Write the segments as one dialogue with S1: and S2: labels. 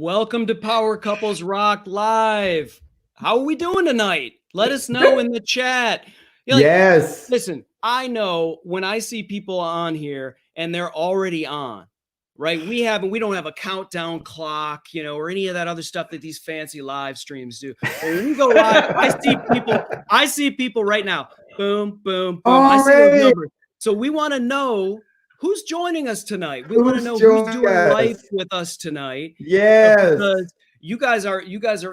S1: Welcome to Power Couples Rock Live. How are we doing tonight? Let us know in the chat.
S2: Yes.
S1: Listen, I know when I see people on here and they're already on, right? We don't have a countdown clock, or any of that other stuff that these fancy live streams do. But when we go live, I see people right now. Boom, boom, boom. I see those numbers. So we want to know who's joining us tonight. We want to know who's doing life with us tonight.
S2: Yes.
S1: Because you guys are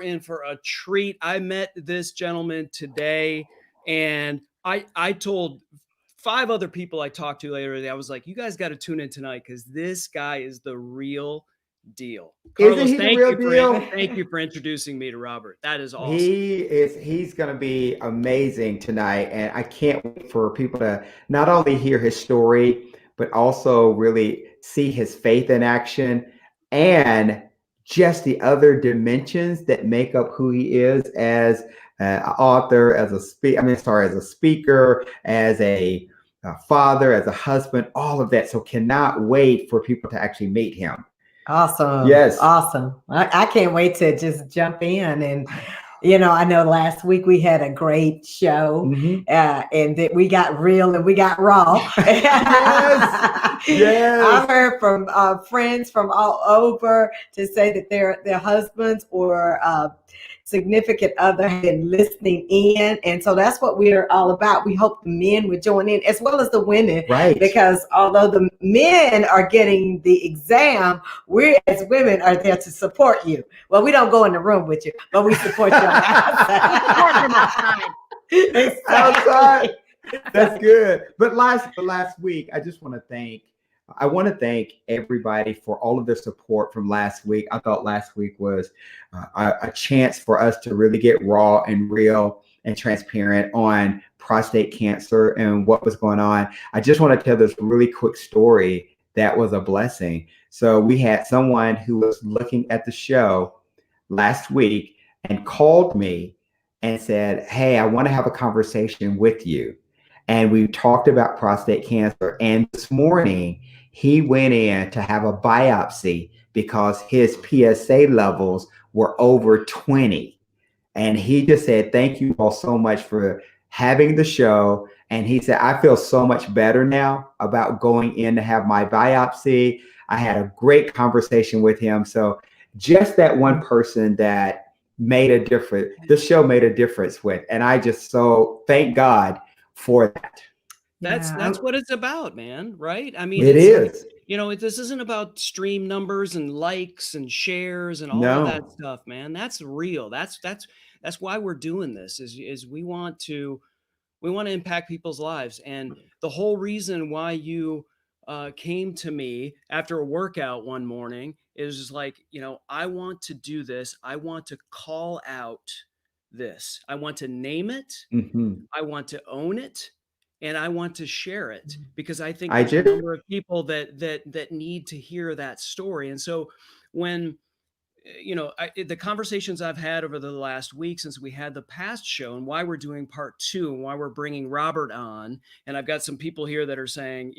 S1: in for a treat. I met this gentleman today, and I told 5 other people I talked to later today, I was like, you guys got to tune in tonight because this guy is the real deal. Carlos, thank you for introducing me to Robert. That is awesome.
S2: He's going to be amazing tonight. And I can't wait for people to not only hear his story, but also really see his faith in action and just the other dimensions that make up who he is as an author, as a speaker, as a father, as a husband, all of that. So cannot wait for people to actually meet him.
S3: Awesome.
S2: Yes.
S3: Awesome. I can't wait to just jump in. And, I know last week we had a great show, and that we got real and we got raw.
S2: Yes.
S3: I've heard from friends from all over to say that their husbands or significant other have been listening in. And so that's what we're all about. We hope the men would join in as well as the women.
S2: Right.
S3: Because although the men are getting the exam, we as women are there to support you. Well, we don't go in the room with you, but we support you outside.
S2: Outside. That's good. But last week, I want to thank everybody for all of their support from last week. I thought last week was a chance for us to really get raw and real and transparent on prostate cancer and what was going on. I just want to tell this really quick story that was a blessing. So we had someone who was looking at the show last week and called me and said, "Hey, I want to have a conversation with you." And we talked about prostate cancer. And this morning, he went in to have a biopsy because his PSA levels were over 20. And he just said, "Thank you all so much for having the show." And he said, "I feel so much better now about going in to have my biopsy." I had a great conversation with him. So just that one person that made a difference, the show made a difference with. And I just so thank God for that.
S1: That's what it's about, man. Right? I mean,
S2: it is.
S1: This isn't about stream numbers and likes and shares and all of that stuff, man. That's real. That's why we're doing this. Is we want to impact people's lives. And the whole reason why you came to me after a workout one morning is just like, I want to do this. I want to call out this. I want to name it. I want to own it. And I want to share it because I think there's a number of people that need to hear that story. And so when, the conversations I've had over the last week since we had the past show and why we're doing part 2 and why we're bringing Robert on, and I've got some people here that are saying,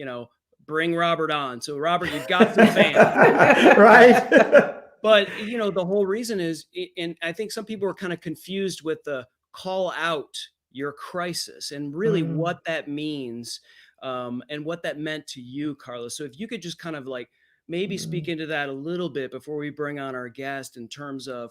S1: bring Robert on. So Robert, you've got some fans.
S2: Right.
S1: But, the whole reason is, and I think some people are kind of confused with the call out your crisis and really what that means and what that meant to you, Carlos. So if you could just kind of like maybe speak into that a little bit before we bring on our guest in terms of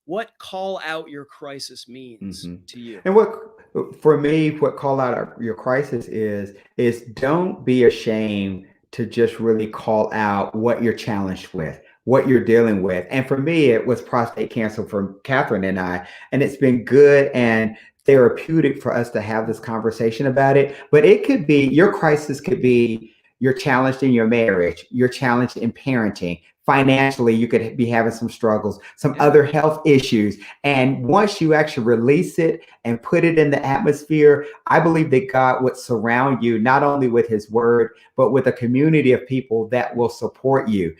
S1: what call out your crisis means to you.
S2: And what call out your crisis is don't be ashamed to just really call out what you're challenged with, what you're dealing with. And for me, it was prostate cancer for Catherine and I, and it's been good and therapeutic for us to have this conversation about it. But it could be, your crisis could be, you're challenged in your marriage, you're challenged in parenting, financially, you could be having some struggles, some other health issues. And once you actually release it and put it in the atmosphere, I believe that God would surround you, not only with his word, but with a community of people that will support you.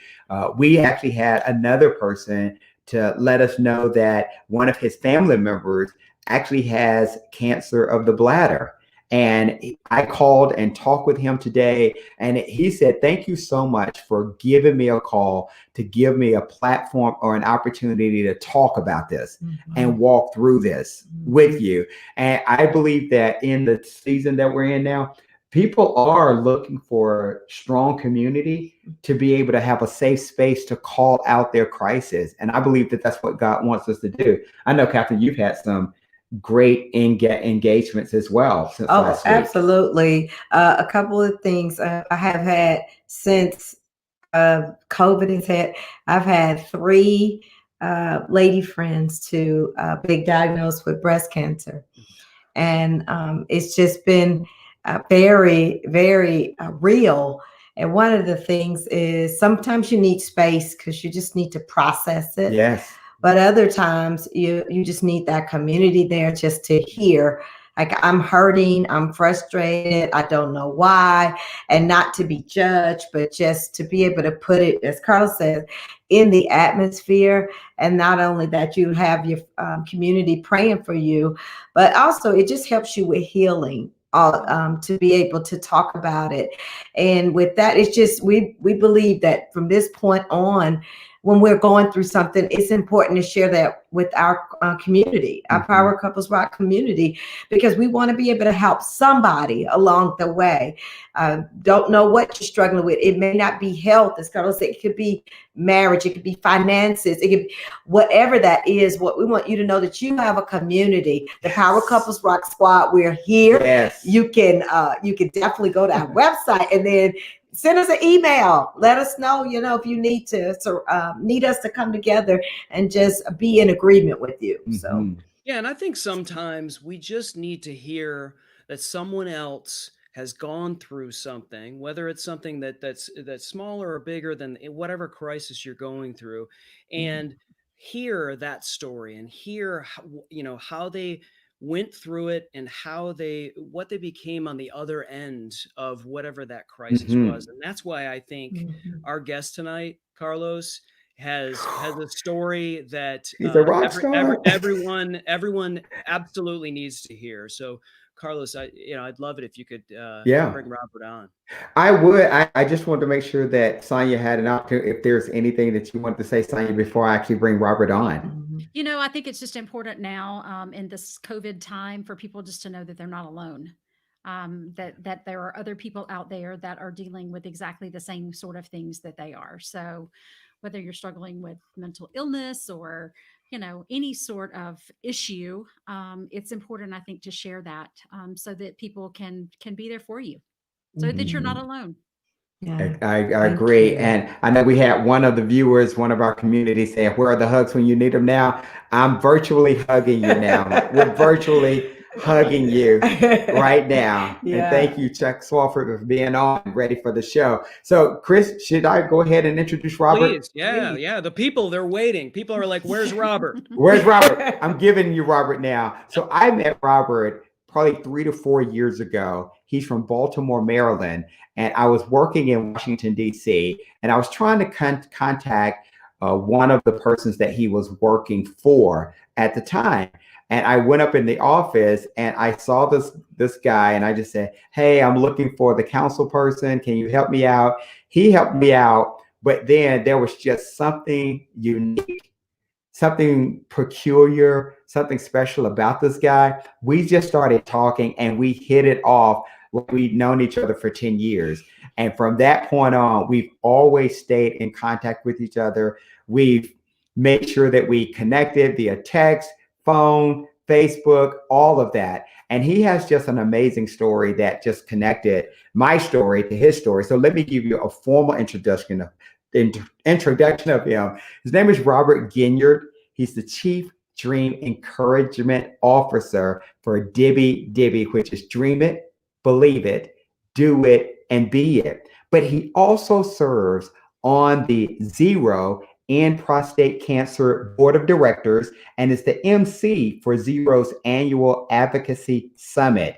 S2: We actually had another person to let us know that one of his family members actually has cancer of the bladder. And I called and talked with him today, and he said, thank you so much for giving me a call to give me a platform or an opportunity to talk about this and walk through this with you. And I believe that in the season that we're in now, people are looking for strong community to be able to have a safe space to call out their crisis. And I believe that that's what God wants us to do. I know, Catherine, you've had some great engagements as well since last week.
S3: Absolutely. A couple of things I have had since COVID has hit. I've had 3 lady friends to be diagnosed with breast cancer. And it's just been very, very real. And one of the things is sometimes you need space because you just need to process it.
S2: Yes.
S3: But other times you just need that community there just to hear, like, I'm hurting, I'm frustrated, I don't know why, and not to be judged, but just to be able to put it, as Carlos said, in the atmosphere. And not only that, you have your community praying for you, but also it just helps you with healing. To be able to talk about it. And with that, it's just we believe that from this point on, when we're going through something, it's important to share that with our community, our Power Couples Rock community, because we want to be able to help somebody along the way. Don't know what you're struggling with. It may not be health, as Carlos said. It could be marriage. It could be finances. It could be whatever that is. What we want you to know, that you have a community, the Power Couples Rock Squad. We're here.
S2: Yes.
S3: You can definitely go to our website and then send us an email. Let us know, if you need us to come together and just be in agreement with you. So,
S1: yeah. And I think sometimes we just need to hear that someone else has gone through something, whether it's something that's smaller or bigger than whatever crisis you're going through, and hear that story and hear how they went through it and what they became on the other end of whatever that crisis was. And that's why I think our guest tonight, Carlos, has a story that
S2: he's a rock star.
S1: Everyone absolutely needs to hear. So Carlos, I'd love it if you could bring Robert on.
S2: I would. I just wanted to make sure that Sonia had an opportunity. If there's anything that you want to say, Sonia, before I actually bring Robert on.
S4: I think it's just important now in this COVID time for people just to know that they're not alone. That there are other people out there that are dealing with exactly the same sort of things that they are. So whether you're struggling with mental illness or any sort of issue, it's important, I think, to share that so that people can be there for you, so that you're not alone.
S3: Yeah,
S2: I agree. And I know we had one of the viewers, one of our community, saying, where are the hugs when you need them now? I'm virtually hugging you now. We're virtually hugging you right now. And thank you, Chuck Swafford, for being on, ready for the show. So, Chris, should I go ahead and introduce Robert?
S1: Please. Yeah. The people, they're waiting. People are like, where's Robert?
S2: Where's Robert? I'm giving you Robert now. So I met Robert probably 3 to 4 years ago. He's from Baltimore, Maryland. And I was working in Washington, D.C. And I was trying to contact one of the persons that he was working for at the time. And I went up in the office and I saw this guy and I just said, hey, I'm looking for the council person. Can you help me out? He helped me out. But then there was just something unique, something peculiar, something special about this guy. We just started talking and we hit it off. We'd known each other for 10 years. And from that point on, we've always stayed in contact with each other. We've made sure that we connected via text, phone, Facebook, all of that. And he has just an amazing story that just connected my story to his story. So let me give you a formal introduction of him. His name is Robert Ginyard. He's the Chief Dream Encouragement Officer for DiBi DiBi, which is Dream It, Believe It, Do It, and Be It. But he also serves on the Zero and Prostate Cancer Board of Directors and is the MC for Zero's annual advocacy summit.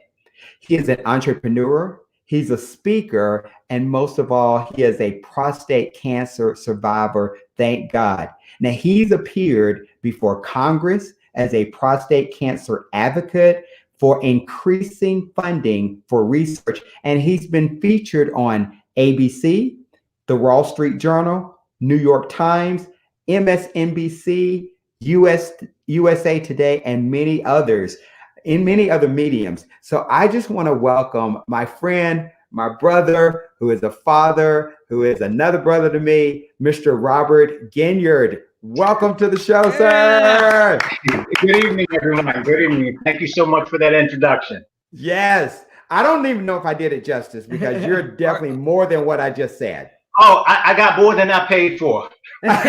S2: He is an entrepreneur, he's a speaker, and most of all, he is a prostate cancer survivor, thank God. Now, he's appeared before Congress as a prostate cancer advocate for increasing funding for research. And he's been featured on ABC, the Wall Street Journal, New York Times, MSNBC, USA Today, and many others in many other mediums. So I just want to welcome my friend, my brother, who is a father, who is another brother to me, Mr. Robert Ginyard. Welcome to the show, sir.
S5: Good evening, everyone. Good evening. Thank you so much for that introduction.
S2: Yes. I don't even know if I did it justice because you're definitely more than what I just said.
S5: Oh, I got more than I paid for.
S2: That's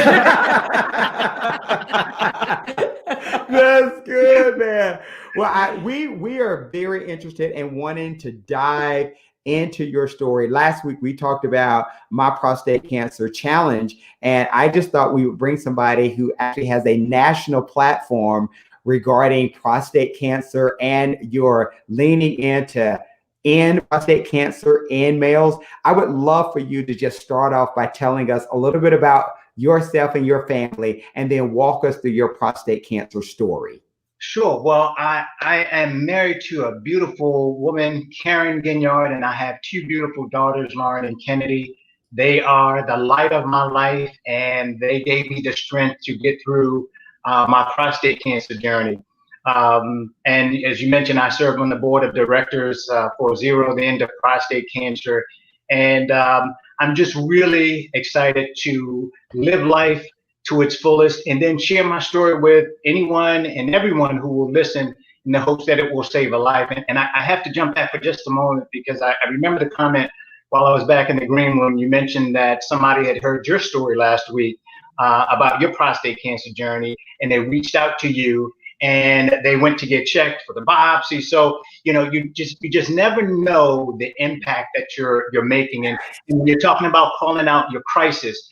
S2: good, man. Well, we are very interested in wanting to dive into your story. Last week, we talked about my prostate cancer challenge, and I just thought we would bring somebody who actually has a national platform regarding prostate cancer, and you're leaning into end prostate cancer in males. I would love for you to just start off by telling us a little bit about yourself and your family, and then walk us through your prostate cancer story.
S5: Sure. Well, I am married to a beautiful woman, Karen Ginyard, and I have two beautiful daughters, Lauren and Kennedy. They are the light of my life, and they gave me the strength to get through my prostate cancer journey. And as you mentioned, I serve on the board of directors for Zero the End of Prostate Cancer. And I'm just really excited to live life to its fullest, and then share my story with anyone and everyone who will listen, in the hopes that it will save a life. And I have to jump back for just a moment, because I remember the comment while I was back in the green room. You mentioned that somebody had heard your story last week about your prostate cancer journey, and they reached out to you and they went to get checked for the biopsy. So, you know, you just never know the impact that you're making. And when you're talking about calling out your crisis,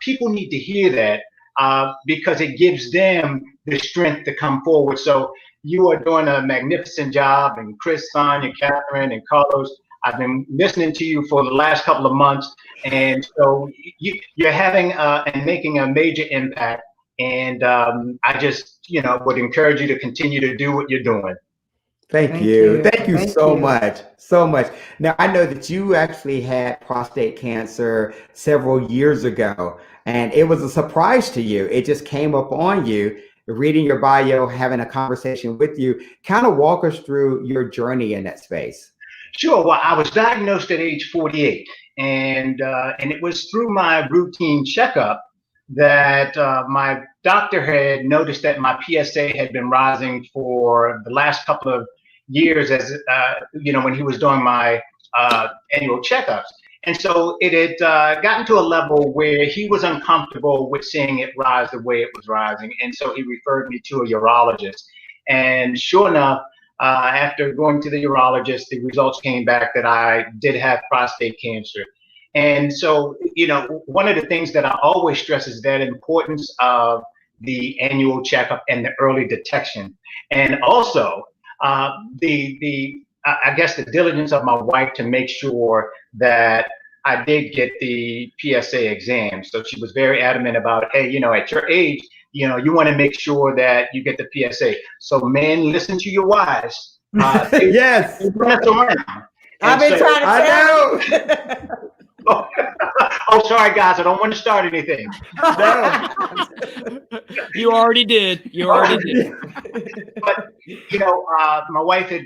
S5: people need to hear that because it gives them the strength to come forward. So you are doing a magnificent job, and Chris, Sonia, Catherine, and Carlos, I've been listening to you for the last couple of months, and so you're having and making a major impact. And I just, would encourage you to continue to do what you're doing.
S2: Thank you. Thank you so much. So much. Now, I know that you actually had prostate cancer several years ago, and it was a surprise to you. It just came up on you, reading your bio, having a conversation with you. Kind of walk us through your journey in that space.
S5: Sure. Well, I was diagnosed at age 48, and it was through my routine checkup that my doctor had noticed that my PSA had been rising for the last couple of years, as when he was doing my annual checkups. And so it had gotten to a level where he was uncomfortable with seeing it rise the way it was rising. And so he referred me to a urologist. And sure enough, after going to the urologist, the results came back that I did have prostate cancer. And so, one of the things that I always stress is that importance of the annual checkup and the early detection. And also, I guess the diligence of my wife to make sure that I did get the PSA exam. So she was very adamant about, hey, at your age, you want to make sure that you get the PSA. So men, listen to your wives.
S2: Yes.
S3: I've been trying to tell you.
S5: Oh, sorry, guys. I don't want to start anything.
S2: No.
S1: You already did.
S5: But, my wife had,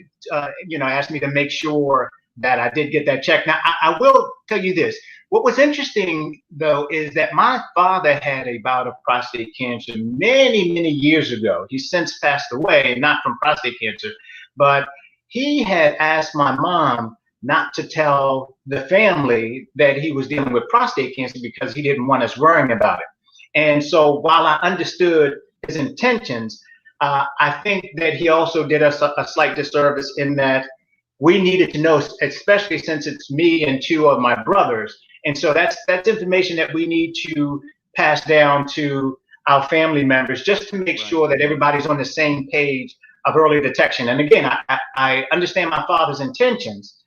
S5: asked me to make sure that I did get that check. Now, I will tell you this. What was interesting, though, is that my father had a bout of prostate cancer many, many years ago. He's since passed away, not from prostate cancer, but he had asked my mom not to tell the family that he was dealing with prostate cancer because he didn't want us worrying about it. And so while I understood his intentions, I think that he also did us a slight disservice in that we needed to know, especially since it's me and two of my brothers. And so that's information that we need to pass down to our family members, just to make sure that everybody's on the same page of early detection. And again, I understand my father's intentions,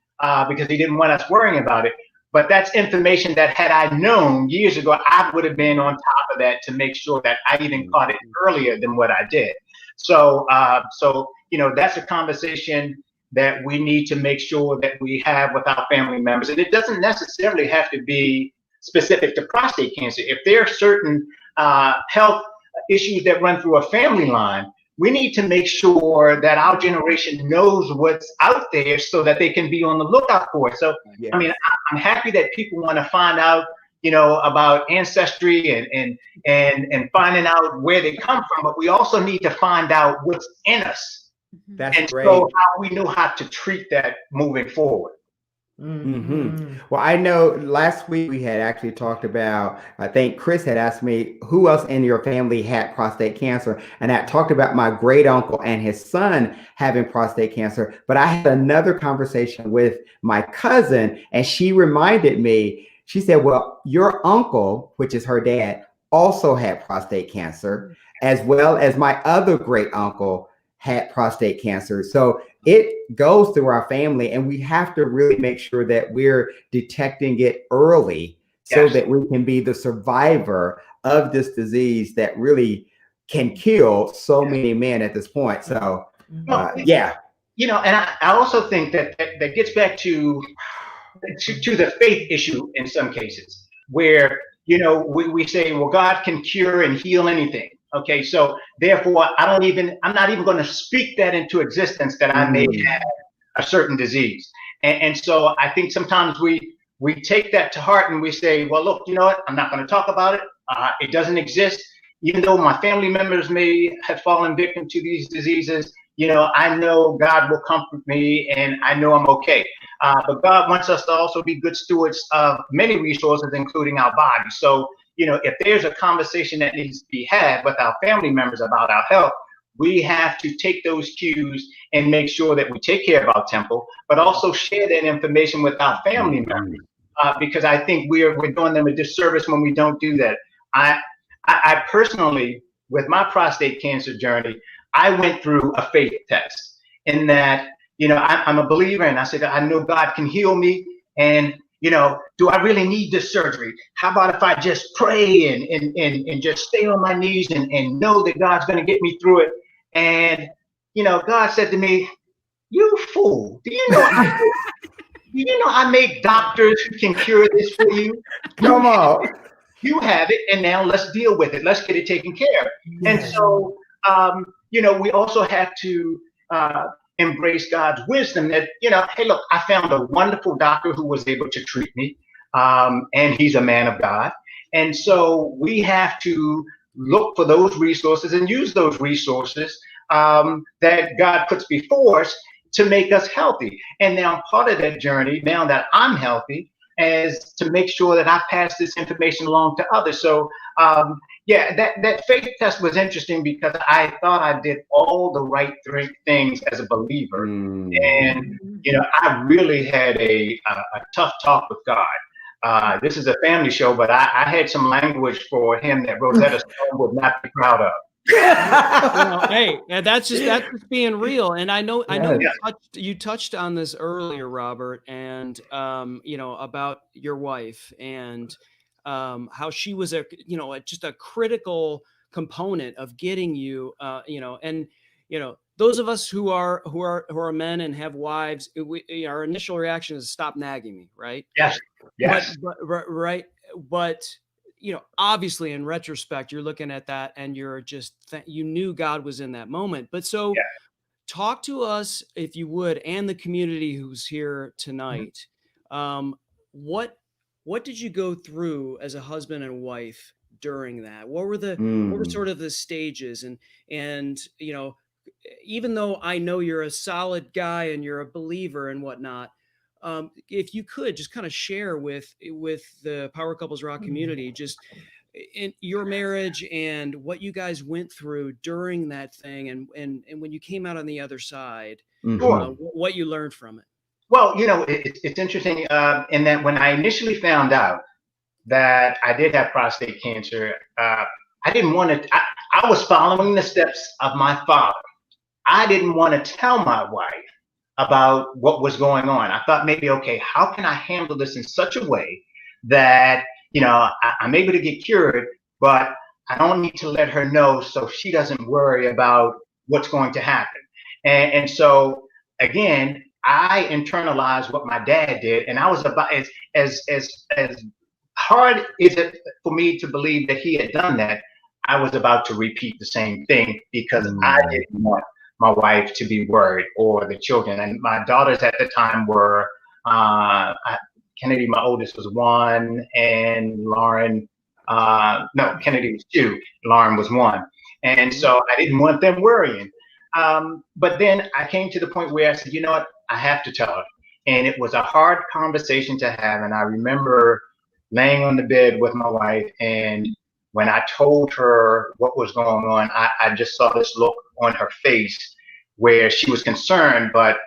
S5: because he didn't want us worrying about it. But that's information that, had I known years ago, I would have been on top of that to make sure that I even caught it earlier than what I did. So that's a conversation that we need to make sure that we have with our family members. And it doesn't necessarily have to be specific to prostate cancer. If there are certain health issues that run through a family line, we need to make sure that our generation knows what's out there so that they can be on the lookout for it. So,
S2: Yeah.
S5: I mean, I'm happy that people want to find out, about ancestry and finding out where they come from, but we also need to find out what's in us.
S2: That's
S5: and
S2: great.
S5: so how we know how to treat that moving forward.
S2: Well, I know last week we had actually talked about, I think Chris had asked me who else in your family had prostate cancer. And I talked about my great uncle and his son having prostate cancer. But I had another conversation with my cousin, and she reminded me, she said, well, your uncle, which is her dad, also had prostate cancer, as well as my other great uncle had prostate cancer. So it goes through our family, and we have to really make sure that we're detecting it early so that we can be the survivor of this disease that really can kill so many men at this point. So, yeah.
S5: And I also think that gets back to the faith issue in some cases, where, we say, well, God can cure and heal anything. Okay, so therefore, I'm not even going to speak that into existence that I may have a certain disease. And so I think sometimes we take that to heart and we say, well, look, you know what? I'm not going to talk about it. It doesn't exist. Even though my family members may have fallen victim to these diseases, I know God will comfort me, and I know I'm okay. But God wants us to also be good stewards of many resources, including our body. So, if there's a conversation that needs to be had with our family members about our health, we have to take those cues and make sure that we take care of our temple, but also share that information with our family members, because I think we're doing them a disservice when we don't do that. I personally, with my prostate cancer journey, I went through a faith test in that, I'm a believer, and I said, I know God can heal me, and do I really need this surgery? How about if I just pray and just stay on my knees and know that God's going to get me through it? And, God said to me, you fool, do you know I make doctors who can cure this for you?
S2: Come on.
S5: You have it, and now let's deal with it. Let's get it taken care of. And so, we also have to embrace God's wisdom that, hey, look, I found a wonderful doctor who was able to treat me, and he's a man of God. And so we have to look for those resources and use those resources that God puts before us to make us healthy. And now part of that journey, now that I'm healthy, is to make sure that I pass this information along to others. So that faith test was interesting because I thought I did all the right things as a believer. And, I really had a tough talk with God. This is a family show, but I had some language for him that Rosetta Stone would not be proud of.
S1: Hey, that's just being real. And I know you touched on this earlier, Robert, and about your wife and how she was just a critical component of getting you, and those of us who are men and have wives, our initial reaction is stop nagging me, right?
S5: Yes.
S1: But right, but obviously in retrospect, you're looking at that and you're just, you knew God was in that moment. But so talk to us, if you would, and the community who's here tonight. What did you go through as a husband and wife during that? What were sort of the stages? And even though I know you're a solid guy and you're a believer and whatnot, if you could just kind of share with the Power Couples Rock community, just in your marriage and what you guys went through during that thing, and when you came out on the other side, what you learned from it.
S5: Well, it's interesting in that when I initially found out that I did have prostate cancer, I didn't want to. I was following the steps of my father. I didn't want to tell my wife about what was going on. I thought maybe, okay, how can I handle this in such a way that, I'm able to get cured, but I don't need to let her know so she doesn't worry about, what's going to happen. And so again, I internalized what my dad did, and I was about as hard is it for me to believe that he had done that. I was about to repeat the same thing because I didn't want my wife to be worried or the children. And my daughters at the time were Kennedy, my oldest, was 1, and Lauren, no, Kennedy was 2, Lauren was 1. And so I didn't want them worrying. But then I came to the point where I said, you know what, I have to tell her. And it was a hard conversation to have. And I remember laying on the bed with my wife, and when I told her what was going on, I just saw this look on her face where she was concerned, but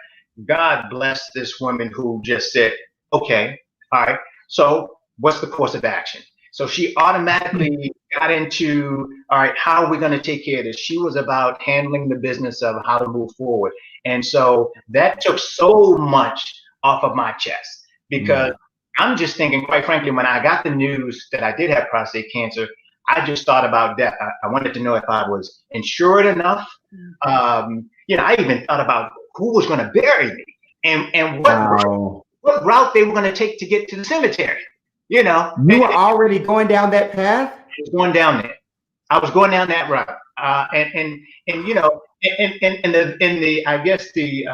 S5: God bless this woman who just said, okay, all right, so what's the course of action? So she automatically got into, all right, how are we going to take care of this? She was about handling the business of how to move forward. And so that took so much off of my chest, because I'm just thinking, quite frankly, when I got the news that I did have prostate cancer, I just thought about death. I wanted to know if I was insured enough. You know, I even thought about who was going to bury me and what route they were going to take to get to the cemetery. You know,
S2: you were already going down that path.
S5: I was going down there. I was going down that route, and you know, in the I guess the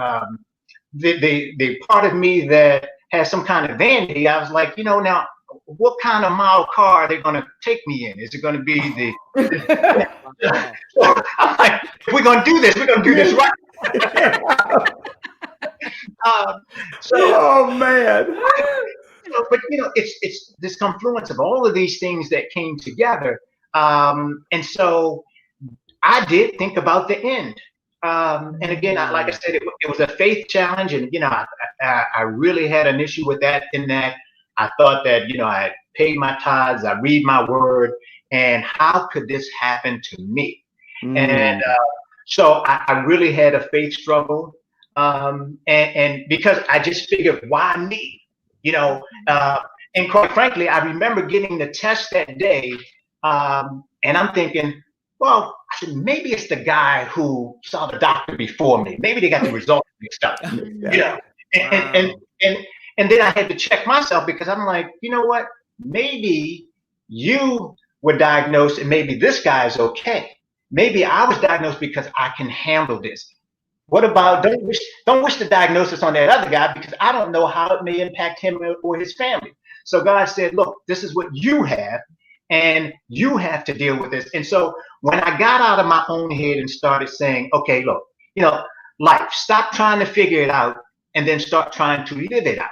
S5: part of me that has some kind of vanity, I was like, you know, now what kind of model car are they going to take me in? Is it going to be the? I'm like, if we're going to do this, we're going to do this right.
S2: Oh man.
S5: But you know, it's this confluence of all of these things that came together, and so I did think about the end. And again, like I said, it was a faith challenge, and you know, I really had an issue with that. In that, I thought that, you know, I had paid my tithes, I read my word, and how could this happen to me? And so I really had a faith struggle, and because I just figured, why me? You know, and quite frankly, I remember getting the test that day, and I'm thinking, well, maybe it's the guy who saw the doctor before me. Maybe they got the results mixed up. You know, and then I had to check myself, because I'm like, you know what? Maybe you were diagnosed, and maybe this guy is okay. Maybe I was diagnosed because I can handle this. What about, don't wish the diagnosis on that other guy, because I don't know how it may impact him or his family. So God said, look, this is what you have, and you have to deal with this. And so when I got out of my own head and started saying, okay, look, you know, life, stop trying to figure it out, and then start trying to live it out.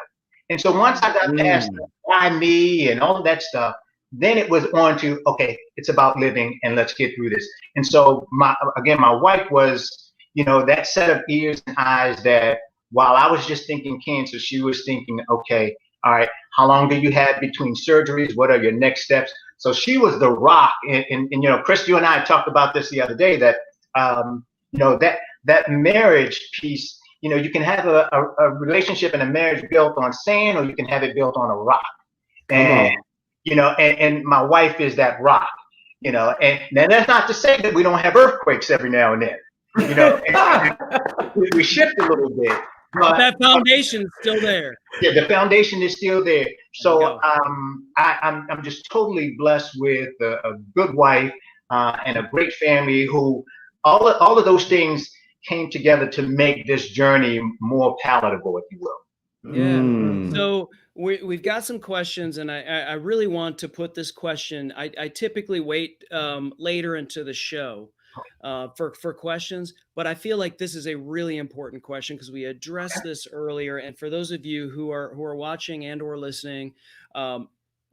S5: And so once I got past why me and all of that stuff, then it was on to, okay, it's about living, and let's get through this. And so my wife was, you know, that set of ears and eyes that while I was just thinking cancer, she was thinking, okay, all right, how long do you have between surgeries? What are your next steps? So she was the rock. And you know, Chris, you and I talked about this the other day, that, you know, that marriage piece, you know, you can have a relationship and a marriage built on sand, or you can have it built on a rock. And, you know, and my wife is that rock, you know, and now that's not to say that we don't have earthquakes every now and then. You know, we shift a little bit, but
S1: that foundation is still there.
S5: Yeah, the foundation is still there. So I'm just totally blessed with a good wife and a great family, who all of those things came together to make this journey more palatable, if you will.
S1: Yeah. So we've got some questions, and I really want to put this question. I typically wait later into the show for questions, but I feel like this is a really important question, because we addressed this earlier. And for those of you who are watching and or listening,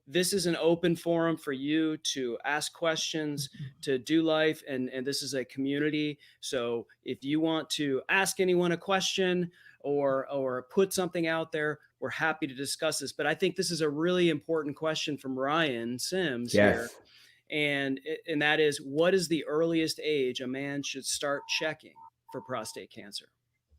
S1: this is an open forum for you to ask questions, to do life, and this is a community. So if you want to ask anyone a question or put something out there, we're happy to discuss this. But I think this is a really important question from Ryan Sims here. And that is, what is the earliest age a man should start checking for prostate cancer?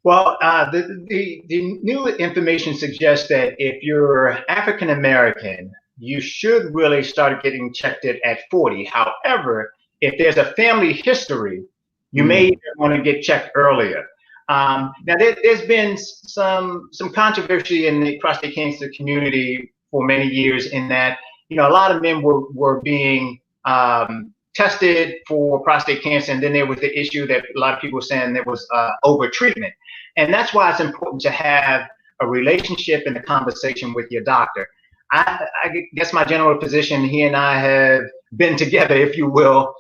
S5: Well, the new information suggests that if you're African American, you should really start getting checked at 40. However, if there's a family history, you may want to get checked earlier. Now, there's been some controversy in the prostate cancer community for many years in that, a lot of men were being tested for prostate cancer, and then there was the issue that a lot of people were saying there was over treatment. And that's why it's important to have a relationship and a conversation with your doctor. I guess my general position, he and I have been together, if you will,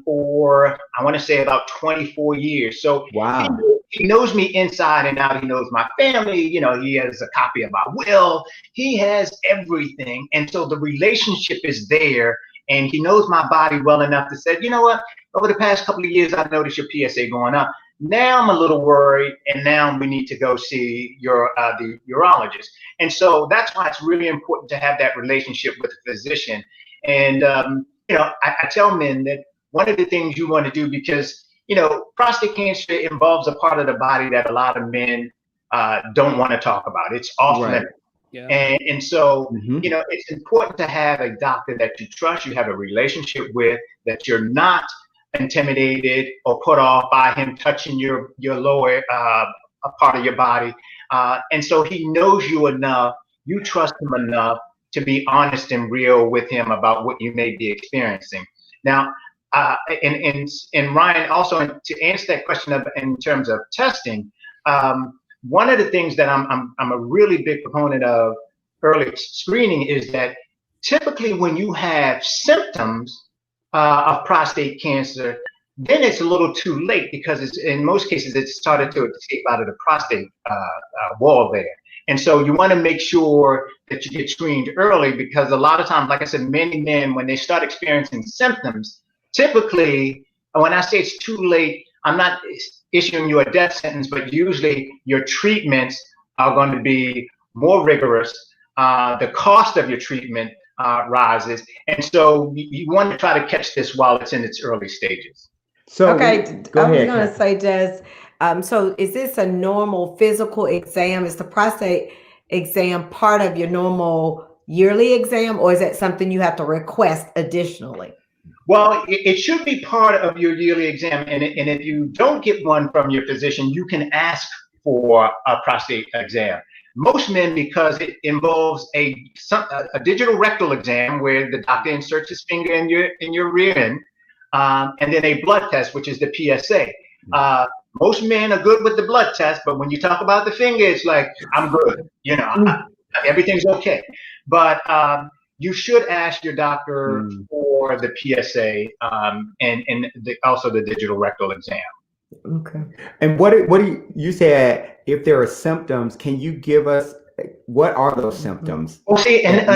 S5: for, I want to say, about 24 years. So
S2: wow.
S5: He knows me inside and out. He knows my family. He has a copy of my will. He has everything. And so the relationship is there. And he knows my body well enough to say, you know what, over the past couple of years, I've noticed your PSA going up. Now I'm a little worried, and now we need to go see the urologist. And so that's why it's really important to have that relationship with the physician. And, I tell men that one of the things you want to do, because, prostate cancer involves a part of the body that a lot of men don't want to talk about. It's off limits.
S1: Right. Yeah.
S5: And so, it's important to have a doctor that you trust, you have a relationship with, that you're not intimidated or put off by him touching your lower part of your body. And so he knows you enough, you trust him enough to be honest and real with him about what you may be experiencing. Now, and Ryan, also to answer that question in terms of testing, one of the things that I'm a really big proponent of early screening is that typically when you have symptoms of prostate cancer, then it's a little too late, because in most cases it's started to escape out of the prostate wall there. And so you want to make sure that you get screened early, because a lot of times, like I said, many men, when they start experiencing symptoms, typically, when I say it's too late, I'm not issuing you a death sentence, but usually your treatments are going to be more rigorous. The cost of your treatment rises. And so you want to try to catch this while it's in its early stages.
S3: So okay, I was going to say, Des, so is this a normal physical exam? Is the prostate exam part of your normal yearly exam, or is that something you have to request additionally?
S5: Well, it should be part of your yearly exam. And if you don't get one from your physician, you can ask for a prostate exam. Most men, because it involves a digital rectal exam where the doctor inserts his finger in your rear end, and then a blood test, which is the PSA. Most men are good with the blood test, but when you talk about the finger, it's like, I'm good. Everything's okay. But you should ask your doctor for the PSA and also the digital rectal exam.
S2: Okay. And what do you said, if there are symptoms, can you give us, what are those symptoms?
S5: Well, see, and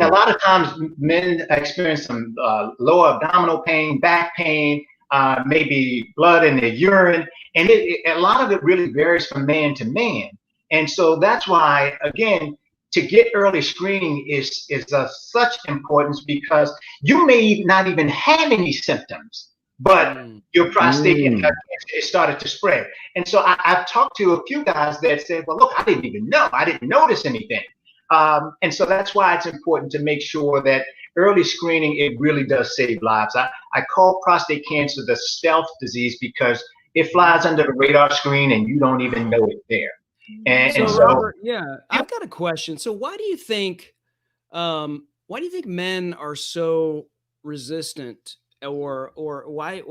S5: a lot of times men experience some lower abdominal pain, back pain, maybe blood in their urine, and a lot of it really varies from man to man. And so that's why, again, to get early screening is of such importance, because you may not even have any symptoms, but your prostate has started to spread. And so I've talked to a few guys that said, well, look, I didn't even know. I didn't notice anything. And so that's why it's important to make sure that early screening, it really does save lives. I call prostate cancer the stealth disease, because it flies under the radar screen and you don't even know it's there. And so
S1: Robert, I've got a question. So why do you think men are so resistant, or why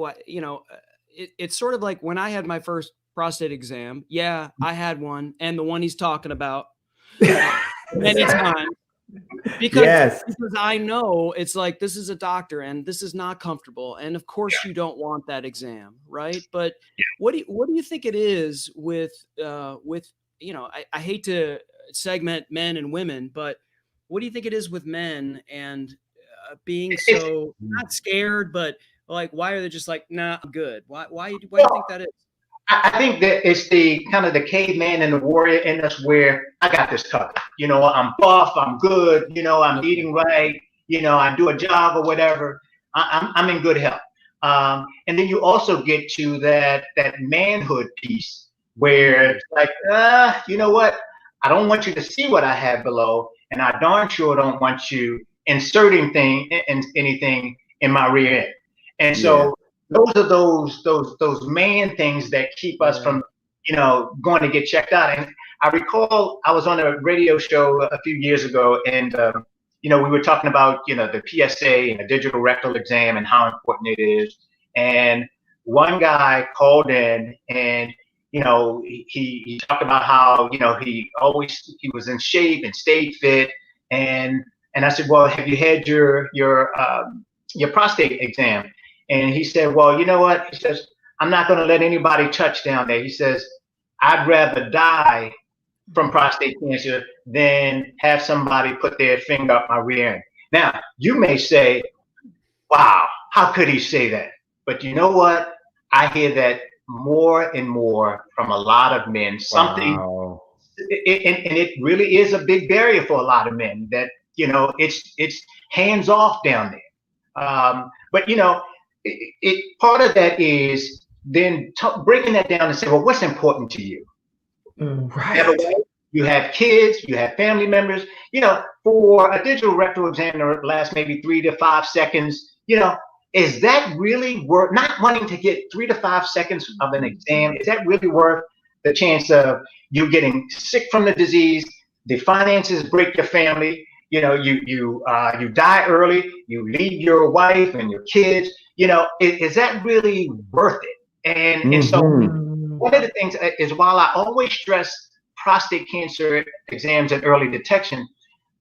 S1: it's sort of like when I had my first prostate exam. Yeah, I had one, and the one he's talking about many times. Because I know it's like, this is a doctor and this is not comfortable, and of course you don't want that exam, right? But what do you think it is with I hate to segment men and women, but what do you think it is with men and being so not scared, but like, why are they just like, nah, I'm good? Why do you think that is?
S5: I think that it's the kind of the caveman and the warrior in us, where I got this covered. I'm buff, I'm good, I'm eating right, I do a jog or whatever. I'm in good health. And then you also get to that manhood piece where it's like, you know what? I don't want you to see what I have below, and I darn sure don't want you inserting anything in my rear end. And so those are those main things that keep us from, going to get checked out. And I recall I was on a radio show a few years ago, and we were talking about the PSA and the digital rectal exam and how important it is. And one guy called in, and he talked about how he was in shape and stayed fit. And I said, well, have you had your prostate exam? And he said, well, you know what? He says, I'm not going to let anybody touch down there. He says, I'd rather die from prostate cancer than have somebody put their finger up my rear end. Now, you may say, wow, how could he say that? But you know what? I hear that more and more from a lot of men.
S2: Wow.
S5: And it really is a big barrier for a lot of men that, it's hands off down there. But, part of that is then breaking that down and say, well, what's important to you?
S2: Right.
S5: You have kids, you have family members, for a digital rectal exam to last maybe 3 to 5 seconds, is that really worth not wanting to get 3 to 5 seconds of an exam? Is that really worth the chance of you getting sick from the disease, the finances break your family, you die early, you leave your wife and your kids, is that really worth it? And so one of the things is, while I always stress prostate cancer exams and early detection,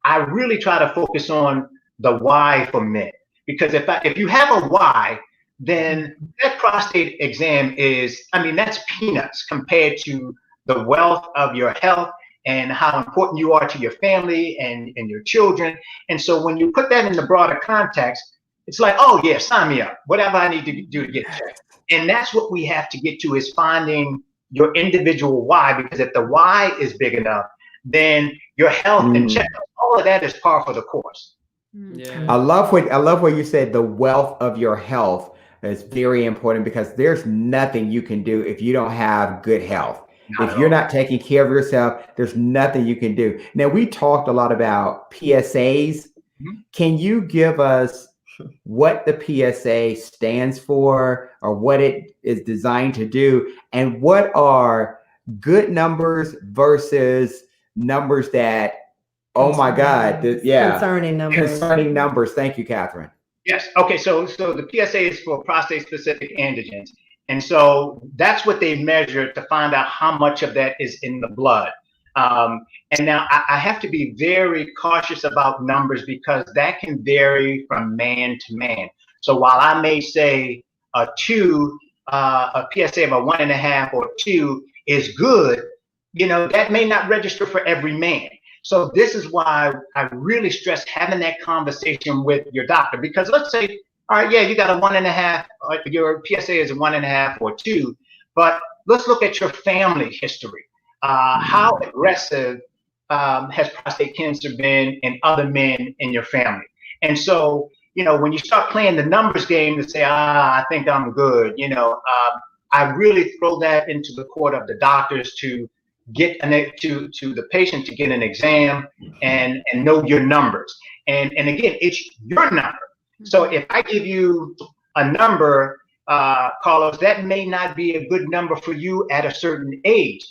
S5: I really try to focus on the why for men. Because if you have a why, then that prostate exam that's peanuts compared to the wealth of your health and how important you are to your family and your children. And so when you put that in the broader context, it's like, oh yeah, sign me up, whatever I need to do to get checked. And that's what we have to get to, is finding your individual why, because if the why is big enough, then your health and checkup, all of that is par for the course.
S1: Yeah.
S2: I love what you said. The wealth of your health is very important, because there's nothing you can do if you don't have good health. If you're not taking care of yourself, there's nothing you can do. Now, we talked a lot about PSAs. Can you give us what the PSA stands for, or what it is designed to do, and what are good numbers versus numbers that, oh my God,
S3: concerning numbers.
S2: Thank you, Catherine.
S5: Yes. Okay. So the PSA is for prostate-specific antigens, and so that's what they measure to find out how much of that is in the blood. And now I have to be very cautious about numbers, because that can vary from man to man. So while I may say a PSA of a 1.5 or 2 is good, that may not register for every man. So this is why I really stress having that conversation with your doctor, because let's say, all right, yeah, you got a 1.5, your PSA is a 1.5 or 2, but let's look at your family history. How aggressive has prostate cancer been in other men in your family? And so, when you start playing the numbers game to say, I think I'm good, I really throw that into the court of the doctors to get to the patient to get an exam and know your numbers. And again, it's your number. So if I give you a number, Carlos, that may not be a good number for you at a certain age.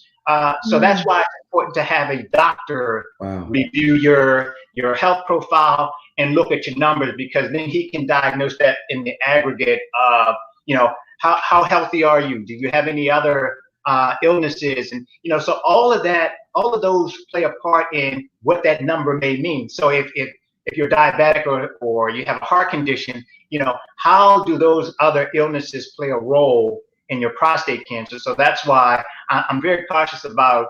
S5: So that's why it's important to have a doctor review your health profile and look at your numbers, because then he can diagnose that in the aggregate of, how healthy are you? Do you have any other illnesses? And, so all of those play a part in what that number may mean. So if you're diabetic or you have a heart condition, how do those other illnesses play a role in your prostate cancer? So that's why I'm very cautious about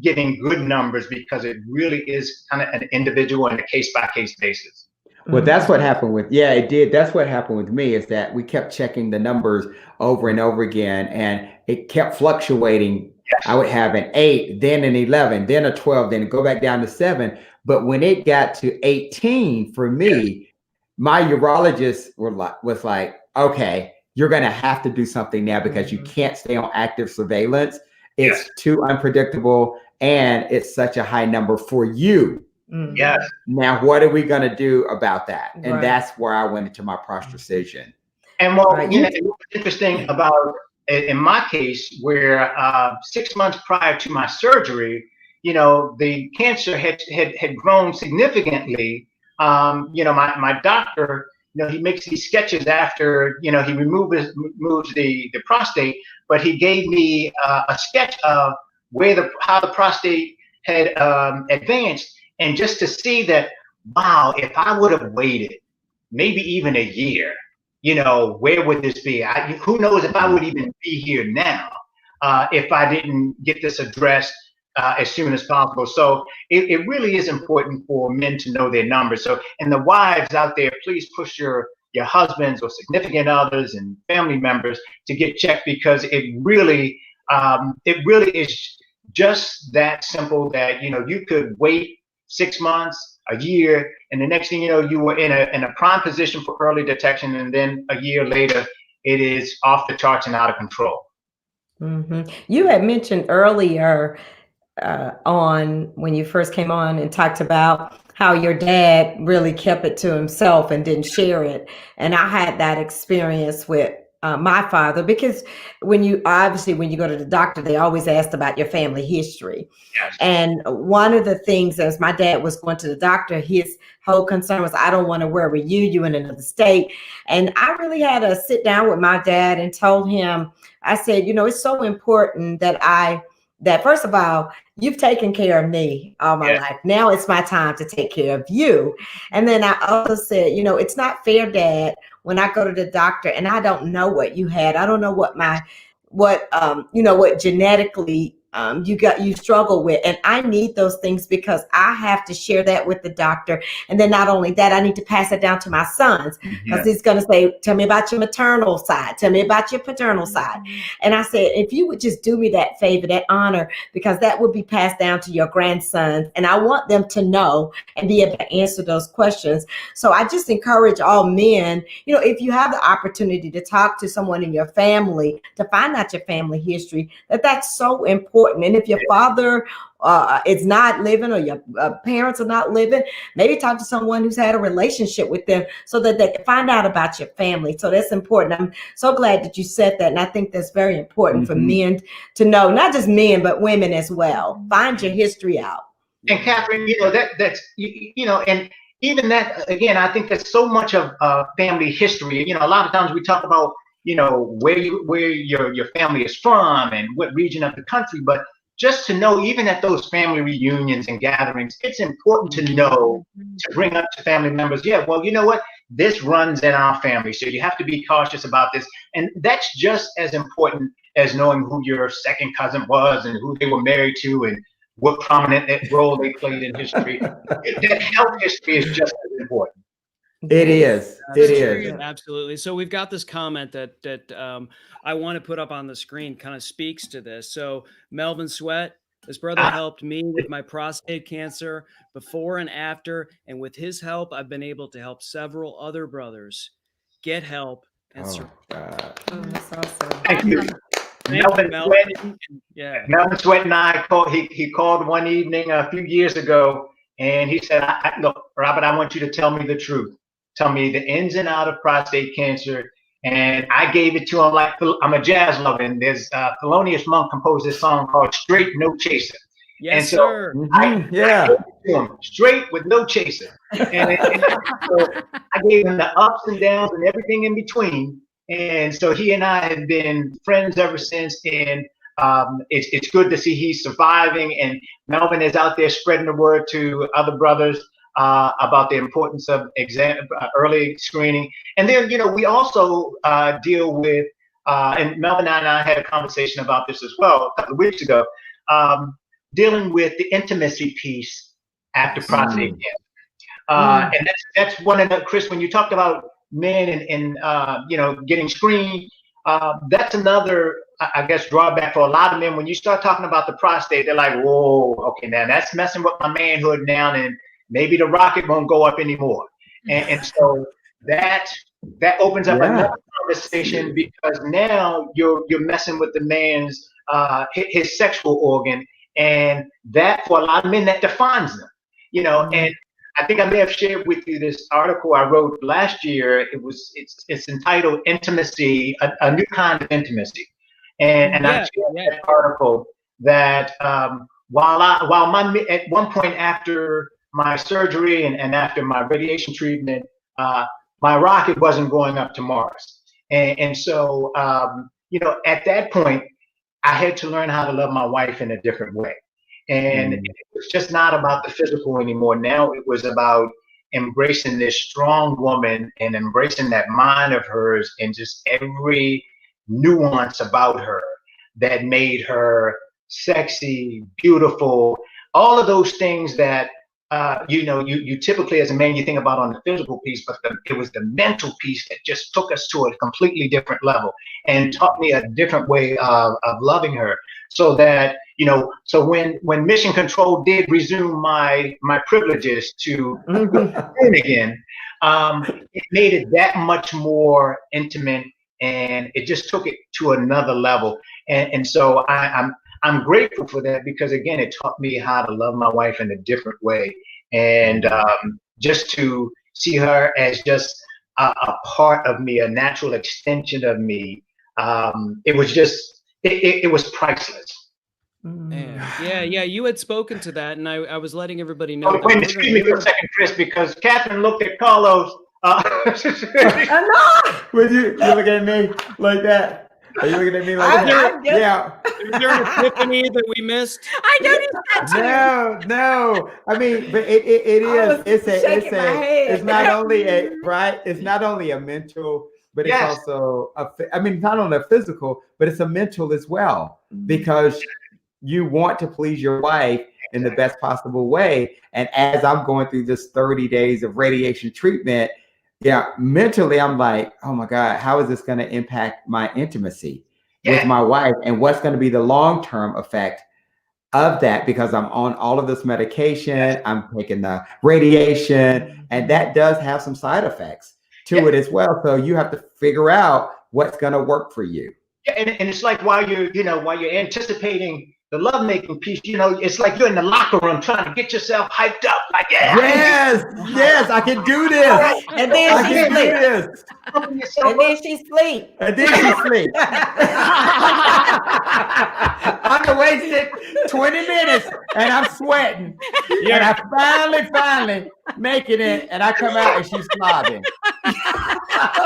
S5: getting good numbers, because it really is kind of an individual and a case-by-case basis.
S2: Well, that's what happened with, it did. That's what happened with me, is that we kept checking the numbers over and over again, and it kept fluctuating. Yes. I would have an 8, then an 11, then a 12, then go back down to 7. But when it got to 18 for me, my urologist was like, okay, you're going to have to do something now, because you can't stay on active surveillance. It's too unpredictable, and it's such a high number for you.
S5: Yes.
S2: Now, what are we going to do about that? And that's where I went into my prostate.
S5: And well,
S3: Right.
S5: you know, what's interesting about in my case, where 6 months prior to my surgery, you know, the cancer had grown significantly. You know, my doctor, you know, he makes these sketches after, you know, he removes the prostate, but he gave me a sketch of how the prostate had advanced, and just to see that, wow, if I would have waited maybe even a year, you know, where would this be? Who knows if I would even be here now if I didn't get this addressed as soon as possible. So it really is important for men to know their numbers. So, and the wives out there, please push your husbands or significant others and family members to get checked, because it really is just that simple, that, you know, you could wait 6 months, a year, and the next thing you know, you were in a prime position for early detection, and then a year later, it is off the charts and out of control.
S3: You had mentioned earlier on when you first came on and talked about how your dad really kept it to himself and didn't share it. And I had that experience with my father, because when you go to the doctor, they always asked about your family history.
S5: Yes.
S3: And one of the things, as my dad was going to the doctor, his whole concern was, I don't want to worry you in another state. And I really had to sit down with my dad and told him, I said, you know, it's so important that first of all, you've taken care of me all my life. Now it's my time to take care of you. And then I also said, you know, it's not fair, Dad, when I go to the doctor and I don't know what you had. I don't know what genetically you struggle with. And I need those things because I have to share that with the doctor. And then not only that, I need to pass it down to my sons, because he's going to say, tell me about your maternal side. Tell me about your paternal side. And I said, if you would just do me that favor, that honor, because that would be passed down to your grandsons. And I want them to know and be able to answer those questions. So I just encourage all men, you know, if you have the opportunity to talk to someone in your family, to find out your family history, that's so important. And if your father is not living, or your parents are not living, maybe talk to someone who's had a relationship with them so that they can find out about your family. So that's important. I'm so glad that you said that. And I think that's very important for men to know, not just men, but women as well. Find your history out.
S5: And Catherine, you know, that's, you know, and even that, again, I think that's so much of family history. You know, a lot of times we talk about, you know, where your family is from and what region of the country, but just to know, even at those family reunions and gatherings, it's important to know, to bring up to family members, yeah, well, you know what, this runs in our family, so you have to be cautious about this. And that's just as important as knowing who your second cousin was and who they were married to and what prominent role they played in history. That health history is just as important.
S2: It is. It is.
S1: Absolutely. So we've got this comment that I want to put up on the screen, kind of speaks to this. So Melvin Sweat, this brother helped me with my prostate cancer before and after. And with his help, I've been able to help several other brothers get help. And
S3: That's awesome.
S5: Thank you. Melvin Sweat and I he called one evening a few years ago, and he said, look, Robert, I want you to tell me the truth. Tell me the ins and outs of prostate cancer. And I gave it to him like, I'm a jazz lover, and there's Thelonious Monk composed this song called Straight No Chaser.
S1: Yes,
S5: and so
S1: sir.
S5: I gave it to him, straight with no chaser. And so I gave him the ups and downs and everything in between. And so he and I have been friends ever since. And it's good to see he's surviving. And Melvin is out there spreading the word to other brothers about the importance of early screening. And then, you know, we also deal with, and Melvin and I had a conversation about this as well a couple of weeks ago, dealing with the intimacy piece after prostate cancer. And that's one of the, Chris, when you talked about men and you know, getting screened, that's another, I guess, drawback for a lot of men. When you start talking about the prostate, they're like, whoa, okay, now that's messing with my manhood now, and maybe the rocket won't go up anymore. And so that opens up another conversation, because now you're messing with the man's his sexual organ, and that, for a lot of men, that defines them, you know. And I think I may have shared with you this article I wrote last year. It's entitled "Intimacy: a New Kind of Intimacy," and I shared that article that at one point after my surgery and after my radiation treatment, my rocket wasn't going up to Mars, and so at that point I had to learn how to love my wife in a different way. And it was just not about the physical anymore. Now it was about embracing this strong woman and embracing that mind of hers and just every nuance about her that made her sexy, beautiful, all of those things that you typically as a man you think about on the physical piece, but it was the mental piece that just took us to a completely different level and taught me a different way of loving her. So that so when Mission Control did resume my privileges to again, it made it that much more intimate, and it just took it to another level. And so I'm grateful for that, because again, it taught me how to love my wife in a different way, and just to see her as just a part of me, a natural extension of me. It was just it was priceless.
S1: Man. Yeah, you had spoken to that, and I was letting everybody know.
S5: Wait, excuse me for a second, Chris, because Catherine looked at Carlos.
S2: Would you look at me like that? Are you looking at me like that? Yeah.
S1: Is there an epiphany that we missed?
S4: I noticed that too.
S2: No. I mean, but it is. It's not only it's not only a mental, but it's also not only a physical, but it's a mental as well, because you want to please your wife in the best possible way. And as I'm going through this 30 days of radiation treatment, mentally I'm like, oh my God, how is this going to impact my intimacy with my wife? And what's going to be the long-term effect of that? Because I'm on all of this medication, I'm taking the radiation, and that does have some side effects to it as well. So you have to figure out what's going to work for you.
S5: Yeah, and it's like while you're anticipating the lovemaking piece, it's like you're in the locker room trying to get yourself hyped up. Like,
S2: yes, I can do this.
S3: And then she sleep.
S2: I wasted 20 minutes and I'm sweating. And I finally making it, and I come out and she's slobbing.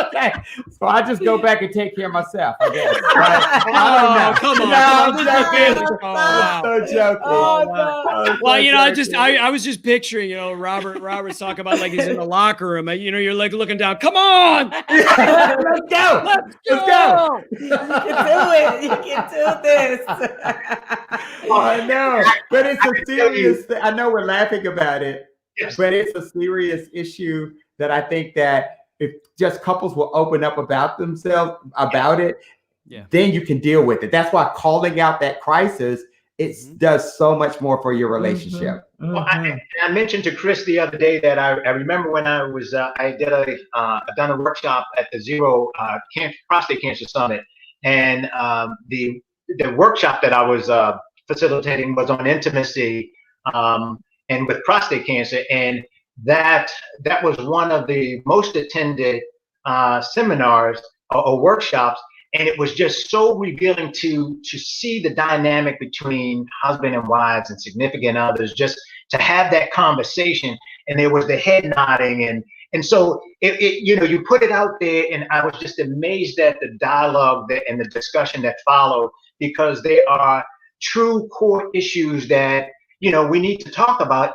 S2: Okay, so I just go back and take care of myself, I guess. Right? I don't know.
S1: Come on.
S2: I'm so joking.
S1: I was just picturing, Robert's talking about like he's in the locker room. You're like looking down. Come on,
S2: let's go.
S3: You can do this.
S2: I know, but it's a serious thing. I know we're laughing about it, but it's a serious issue that I think that if just couples will open up about themselves, about it, then you can deal with it. That's why calling out that crisis, it does so much more for your relationship.
S5: Well, I mentioned to Chris the other day that I remember when I was I've done a workshop at the Zero Prostate Cancer Summit, and the workshop that I was facilitating was on intimacy and with prostate cancer, and that was one of the most attended seminars or workshops. And it was just so revealing to see the dynamic between husband and wives and significant others, just to have that conversation. And there was the head nodding, and so you put it out there, and I was just amazed at the dialogue and the discussion that followed, because they are true core issues that we need to talk about.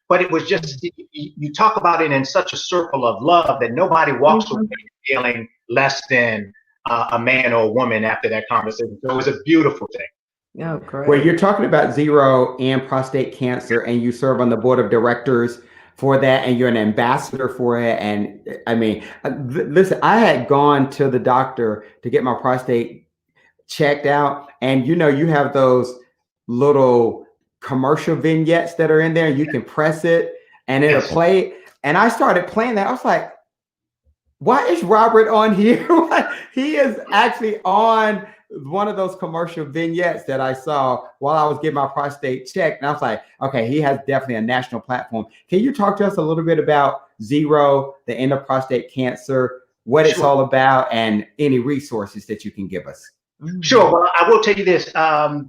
S5: But it was just, you talk about it in such a circle of love that nobody walks away feeling less than a man or a woman after that conversation. So it was a beautiful thing.
S3: Oh, great.
S2: Well, you're talking about Zero and prostate cancer, and you serve on the board of directors for that, and you're an ambassador for it. And I mean, listen, I had gone to the doctor to get my prostate checked out, and you have those little commercial vignettes that are in there. You can press it and it'll play. And I started playing that. I was like, why is Robert on here? He is actually on one of those commercial vignettes that I saw while I was getting my prostate checked. And I was like, okay, he has definitely a national platform. Can you talk to us a little bit about Zero, the end of prostate cancer, what it's all about, and any resources that you can give us?
S5: Sure. Well, I will tell you this.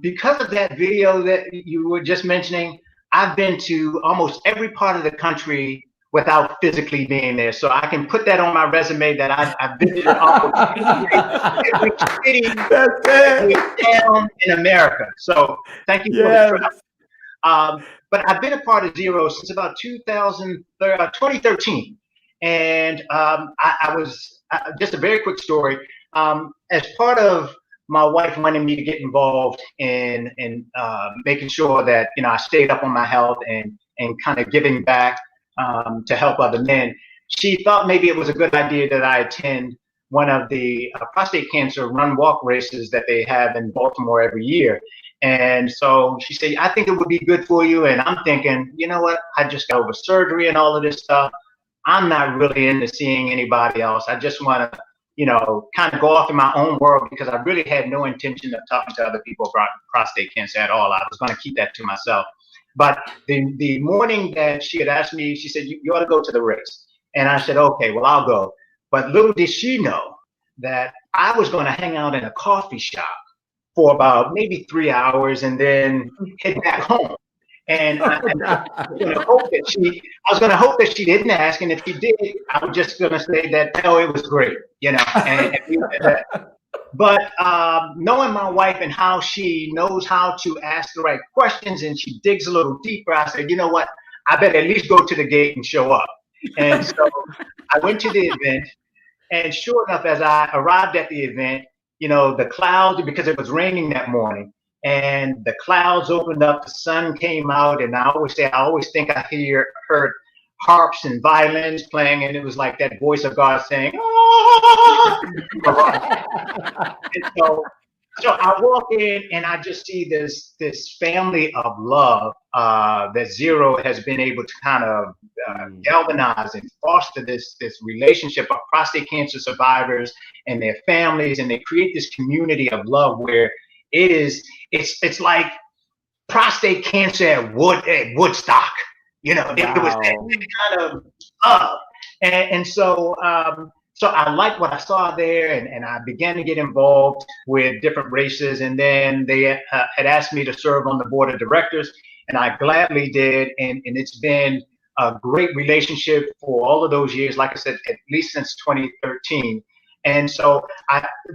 S5: Because of that video that you were just mentioning, I've been to almost every part of the country without physically being there. So I can put that on my resume that I've visited every city, every town in America. So thank you for the trust. But I've been a part of Zero since about 2013. And I was, just a very quick story, as part of my wife wanted me to get involved in making sure that, I stayed up on my health and kind of giving back to help other men. She thought maybe it was a good idea that I attend one of the prostate cancer run walk races that they have in Baltimore every year. And so she said, I think it would be good for you. And I'm thinking, you know what? I just got over surgery and all of this stuff. I'm not really into seeing anybody else. I just want to, kind of go off in my own world, because I really had no intention of talking to other people about prostate cancer at all. I was going to keep that to myself. But the morning that she had asked me, she said, you ought to go to the race. And I said, okay, well, I'll go. But little did she know that I was going to hang out in a coffee shop for about maybe 3 hours and then head back home. And I was going to hope that she didn't ask. And if she did, I was just going to say that, oh, it was great, But knowing my wife and how she knows how to ask the right questions, and she digs a little deeper, I said, you know what? I better at least go to the gate and show up. And so I went to the event, and sure enough, as I arrived at the event, the clouds, because it was raining that morning, and the clouds opened up, the sun came out, and I always think I heard harps and violins playing, and it was like that voice of God saying, "Ah!" And so I walk in, and I just see this family of love that Zero has been able to kind of galvanize and foster this relationship of prostate cancer survivors and their families, and they create this community of love where it's like prostate cancer at Woodstock. It was that kind of love. And so I liked what I saw there, and I began to get involved with different races. And then they had asked me to serve on the board of directors, and I gladly did. And it's been a great relationship for all of those years, like I said, at least since 2013. And so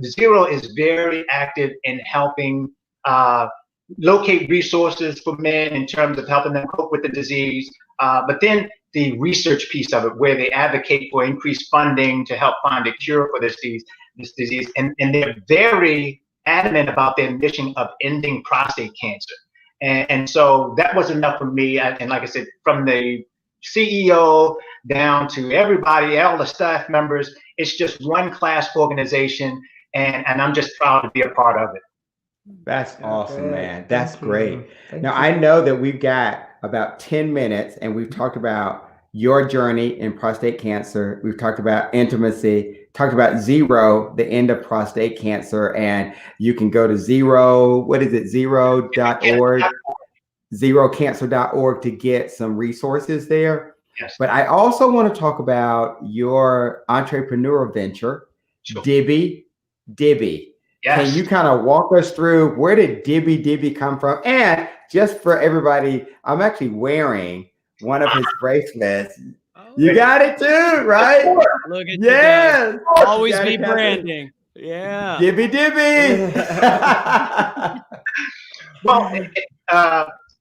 S5: Zero is very active in helping locate resources for men in terms of helping them cope with the disease. But then the research piece of it, where they advocate for increased funding to help find a cure for this disease. And they're very adamant about their mission of ending prostate cancer. And so that was enough for me. And like I said, from the CEO down to everybody, all the staff members, it's just one class organization. And I'm just proud to be a part of it.
S2: That's awesome, man. That's great. Now, I know that we've got about 10 minutes, and we've talked about your journey in prostate cancer. We've talked about intimacy, talked about Zero, the end of prostate cancer, and you can go to zero.org, zerocancer.org to get some resources there.
S5: Yes.
S2: But I also want to talk about your entrepreneurial venture, DiBi DiBi. Yes. Can you kind of walk us through, where did DiBi DiBi come from? And just for everybody, I'm actually wearing one of his bracelets. You got it too, right?
S1: Look at
S2: yes.
S1: You always be branding. Yeah.
S2: DiBi DiBi.
S5: Well,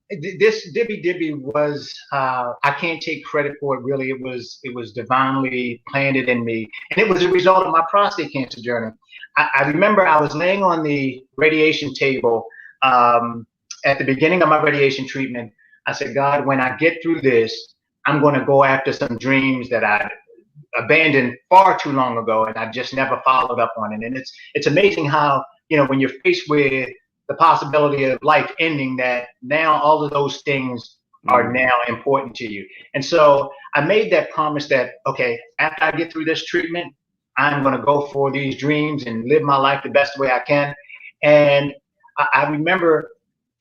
S5: this DiBi DiBi was, I can't take credit for it, really. It was divinely planted in me. And it was a result of my prostate cancer journey. I remember I was laying on the radiation table at the beginning of my radiation treatment. I said, God, when I get through this, I'm going to go after some dreams that I abandoned far too long ago, and I just never followed up on it. And it's amazing how, when you're faced with the possibility of life ending, that now all of those things are now important to you. And so I made that promise that, okay, after I get through this treatment, I'm going to go for these dreams and live my life the best way I can. And I remember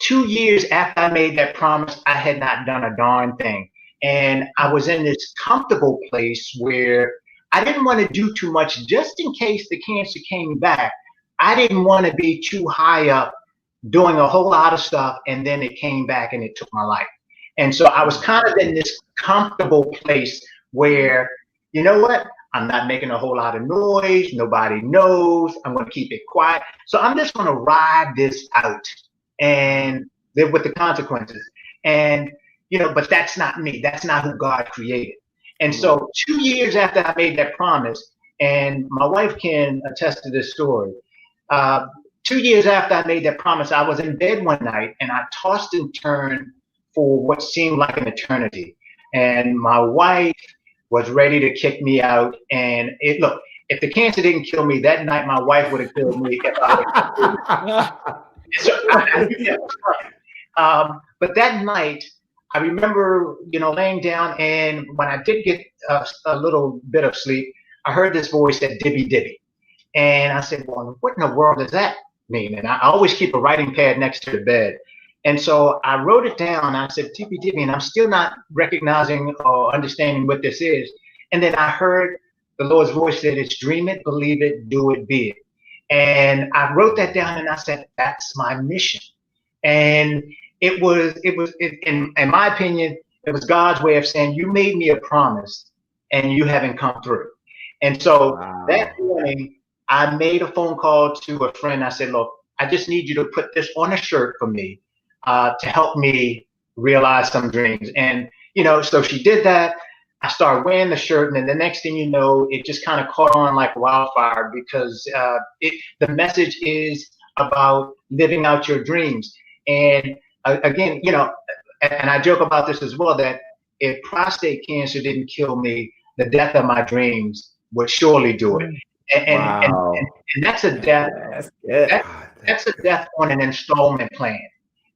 S5: 2 years after I made that promise, I had not done a darn thing. And I was in this comfortable place where I didn't want to do too much just in case the cancer came back. I didn't want to be too high up doing a whole lot of stuff and then it came back and it took my life. And so I was kind of in this comfortable place where, you know what? I'm not making a whole lot of noise. Nobody knows. I'm going to keep it quiet. So I'm just going to ride this out and live with the consequences. And, you know, but that's not me. That's not who God created. And so 2 years after I made that promise, and my wife can attest to this story, 2 years after I made that promise, I was in bed one night and I tossed and turned for what seemed like an eternity. And my wife was ready to kick me out. And look, if the cancer didn't kill me that night, my wife would have killed me. But that night, I remember, you know, laying down, and when I did get a little bit of sleep, I heard this voice that DiBi DiBi. And I said, well, what in the world does that mean? And I always keep a writing pad next to the bed. And so I wrote it down. I said, DiBi DiBi, and I'm still not recognizing or understanding what this is. And then I heard the Lord's voice said, it's dream it, believe it, do it, be it. And I wrote that down and I said, that's my mission. And it was in my opinion, it was God's way of saying, you made me a promise and you haven't come through. And so that morning, I made a phone call to a friend. I said, look, I just need you to put this on a shirt for me to help me realize some dreams. And, you know, so she did that. I started wearing the shirt, and then the next thing you know, it just kind of caught on like wildfire because the message is about living out your dreams. And again, you know, and I joke about this as well, that if prostate cancer didn't kill me, the death of my dreams would surely do it. And that's a death. That's a death on an installment plan.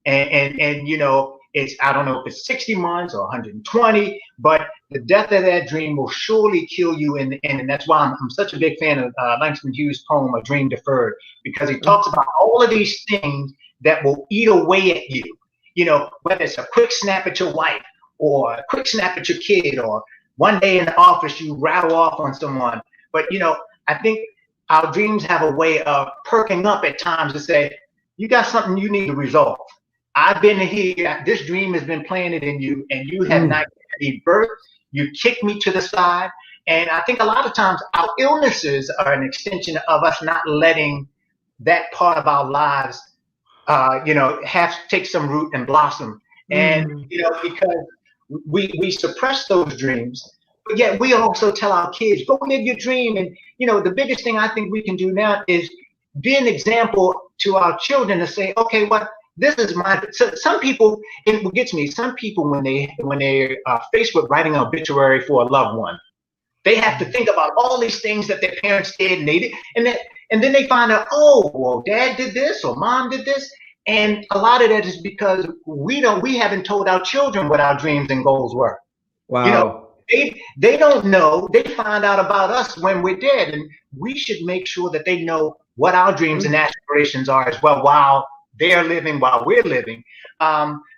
S5: And you know, it's, I don't know if it's 60 months or 120, but the death of that dream will surely kill you in the end. And that's why I'm such a big fan of Langston Hughes' poem, A Dream Deferred, because he talks about all of these things that will eat away at you. You know, whether it's a quick snap at your wife or a quick snap at your kid, or one day in the office you rattle off on someone. But, you know, I think our dreams have a way of perking up at times to say, you got something you need to resolve. I've been here. This dream has been planted in you, and you have not given me birth. You kicked me to the side. And I think a lot of times our illnesses are an extension of us not letting that part of our lives, you know, take some root and blossom. And, you know, because we suppress those dreams, but yet we also tell our kids, go live your dream. And, you know, the biggest thing I think we can do now is be an example to our children to say, okay, what? This is my. So some people, and what gets me, some people when they are faced with writing an obituary for a loved one, they have to think about all these things that their parents did and they did, and then they find out, oh, well, dad did this or mom did this, and a lot of that is because we haven't told our children what our dreams and goals were.
S2: Wow.
S5: You know, they don't know. They find out about us when we're dead, and we should make sure that they know what our dreams and aspirations are as well, while they're living, while we're living,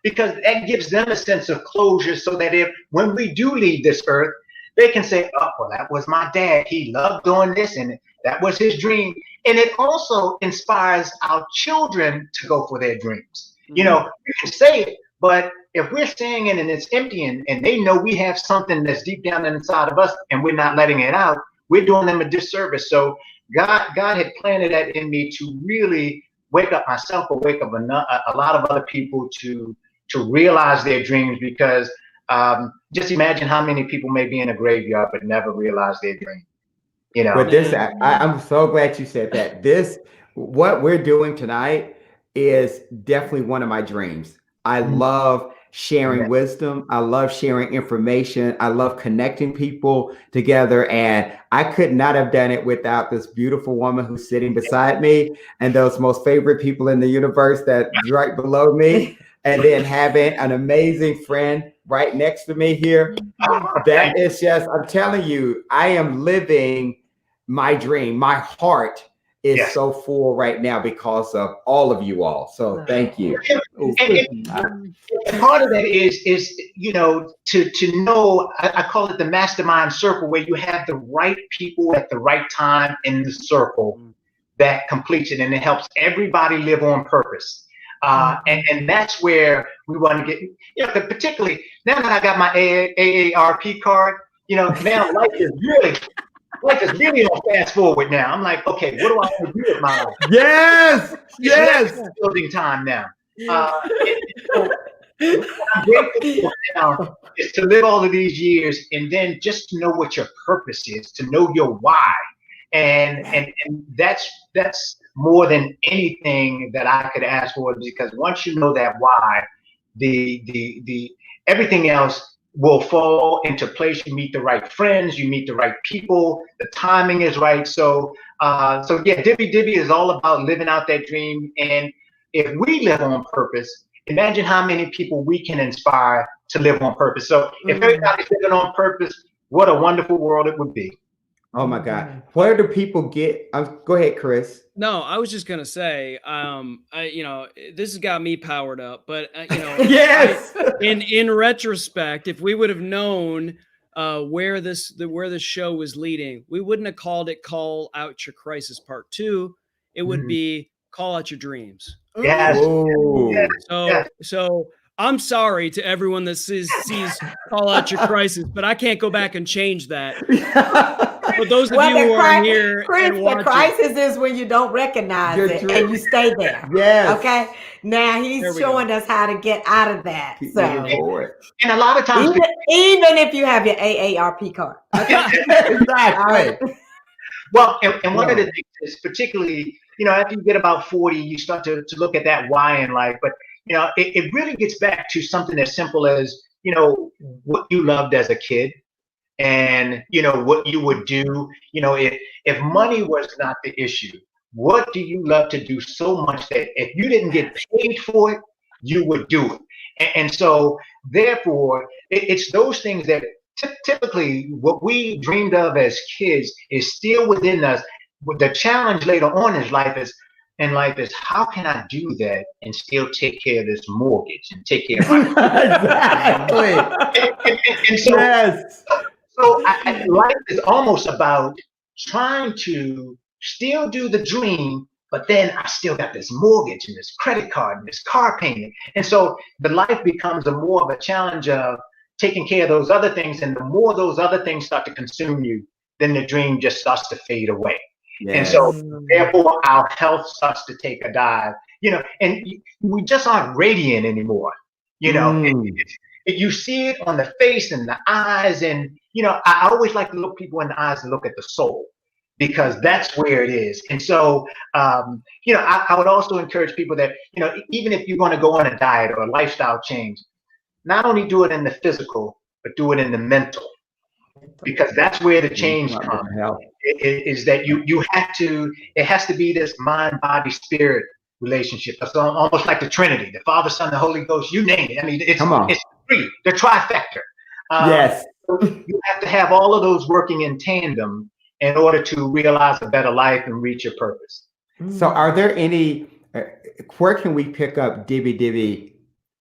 S5: because that gives them a sense of closure, so that when we do leave this earth, they can say, oh, well, that was my dad. He loved doing this, and that was his dream. And it also inspires our children to go for their dreams. You know, you can say it, but if we're saying it and it's empty, and they know we have something that's deep down inside of us and we're not letting it out, we're doing them a disservice. So God had planted that in me to really wake up myself, or wake up a lot of other people to realize their dreams, because just imagine how many people may be in a graveyard but never realize their dream. You know.
S2: But this, I'm so glad you said that. What we're doing tonight is definitely one of my dreams. I love sharing wisdom. I love sharing information. I love connecting people together. And I could not have done it without this beautiful woman who's sitting beside me, and those most favorite people in the universe that's right below me. And then having an amazing friend right next to me here. That is just, I'm telling you, I am living my dream. My heart is so full right now because of all of you all. So thank you.
S5: And part of that is to know, I call it the mastermind circle, where you have the right people at the right time in the circle that completes it, and it helps everybody live on purpose. And that's where we want to get, particularly now that I got my AARP card, now life is really on fast forward now. I'm like, okay, what do I want to do with my life?
S2: Yes.
S5: It's building time now. So I'm grateful for now is to live all of these years, and then just to know what your purpose is, to know your why. And that's more than anything that I could ask for, because once you know that why, the everything else will fall into place. You meet the right friends, you meet the right people, the timing is right. So yeah, DiBi DiBi is all about living out that dream. And if we live on purpose, imagine how many people we can inspire to live on purpose. So if everybody's living on purpose, what a wonderful world it would be.
S2: Oh my God. Where do people get, go ahead, Chris.
S1: No, I was just going to say, this has got me powered up, but
S2: yes.
S1: In retrospect, if we would have known where this show was leading, we wouldn't have called it Call Out Your Crisis Part 2. It would be Call Out Your Dreams.
S5: Yes.
S1: So I'm sorry to everyone that sees Call Out Your Crisis, but I can't go back and change that. But those of you who are here,
S3: Chris, the crisis is when you don't recognize it and you stay there.
S2: Yes.
S3: Okay. Now he's showing us how to get out of that. So,
S5: and a lot of times,
S3: even if you have your AARP card. Okay.
S2: Exactly.
S5: Well, and one of the things is, particularly, after you get about 40, you start to look at that why in life. But it really gets back to something as simple as what you loved as a kid. And what you would do, if money was not the issue, what do you love to do so much that if you didn't get paid for it, you would do it? And so therefore, it's those things that typically what we dreamed of as kids is still within us. The challenge later on in life is how can I do that and still take care of this mortgage and take care of my and so
S2: yes.
S5: So life is almost about trying to still do the dream, but then I still got this mortgage and this credit card and this car payment. And so the life becomes more of a challenge of taking care of those other things. And the more those other things start to consume you, then the dream just starts to fade away. Yes. And so therefore our health starts to take a dive, and we just aren't radiant anymore, you see it on the face and the eyes. And, I always like to look people in the eyes and look at the soul, because that's where it is. And so, I would also encourage people that, even if you're going to go on a diet or a lifestyle change, not only do it in the physical, but do it in the mental, because that's where the change comes. Is that you have to, it has to be this mind, body, spirit relationship. It's almost like the Trinity, the Father, Son, the Holy Ghost, you name it. I mean, it's three, the trifecta.
S2: Yes.
S5: You have to have all of those working in tandem in order to realize a better life and reach your purpose.
S2: So are there any, where can we pick up DiBi DiBi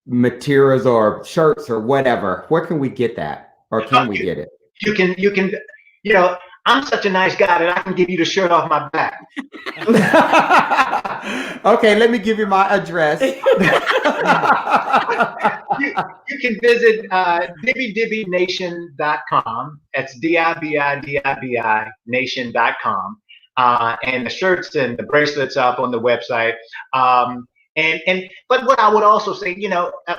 S2: materials or shirts or whatever? Where can we get that? Or can we get it?
S5: You can, I'm such a nice guy that I can give you the shirt off my back.
S2: Okay, let me give you my address.
S5: You can visit DiBiDiBiNation.com. That's DiBi DiBi Nation.com. And the shirts and the bracelets up on the website. But what I would also say,